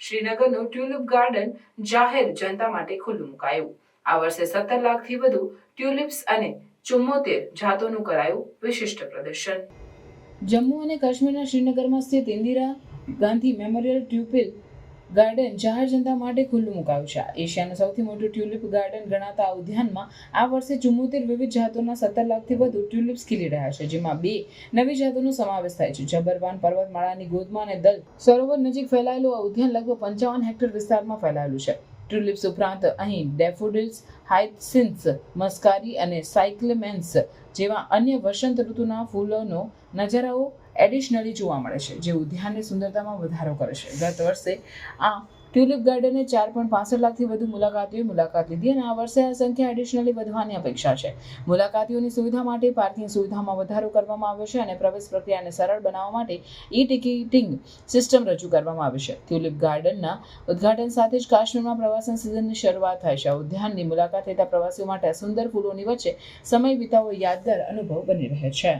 શ્રીનગરનું tulip garden જાહેર જનતા માટે ખુલ્લું મુકાયું. આ વર્ષે 17 લાખથી વધુ ટ્યુલિપ્સ અને 74 જાતોનું કરાયું વિશિષ્ટ પ્રદર્શન. જમ્મુ અને કાશ્મીરના શ્રીનગરમાં સ્થિત Indira Gandhi memorial tulip garden જાહેર જનતા માટે ખુલ્લું મુકાયું છે. એશિયાનું સૌથી મોટું ટ્યુલિપ ગાર્ડન ગણાતા આ ઉદ્યાનમાં આ વર્ષે 74 વિવિધ જાતોના 17 લાખથી વધુ ટ્યુલિપ્સ ખીલી રહ્યા છે, જેમાં 2 નવી જાતોનો સમાવેશ થાય છે. જબરવાન પર્વતમાળાની ગોદમાં અને દલ સરોવર નજીક ફેલાયેલું આ ઉદ્યાન લગભગ 55 હેક્ટર વિસ્તારમાં ફેલાયેલું છે. ટ્યુલિપ્સ ઉપરાંત અહીં ડેફોડિલ્સ, હાયસિન્થ્સ, મસ્કારી અને સાયક્લેમેન્સ જેવા અન્ય વસંત ઋતુના ફૂલોનો નજારાઓ એડિશનલી જોવા મળે છે, જે ઉદ્યાનની સુંદરતામાં વધારો કરે છે. ગત વર્ષે આ ટ્યુલિપ ગાર્ડને 4.65 લાખથી વધુ મુલાકાતીઓએ મુલાકાત લીધી અને આ વર્ષે આ સંખ્યા એડિશનલી વધવાની અપેક્ષા છે. મુલાકાતીઓની સુવિધા માટે પાર્કિંગ સુવિધામાં વધારો કરવામાં આવ્યો છે અને પ્રવેશ પ્રક્રિયાને સરળ બનાવવા માટે ટિકિટિંગ સિસ્ટમ રજૂ કરવામાં આવી છે. ટ્યુલિપ ગાર્ડનના ઉદ્ઘાટન સાથે જ કાશ્મીરમાં પ્રવાસન સિઝનની શરૂઆત થાય છે. ઉદ્યાનની મુલાકાત લેતા પ્રવાસીઓ માટે સુંદર ફૂલોની વચ્ચે સમય વિતાવવો યાદગાર અનુભવ બની રહે છે.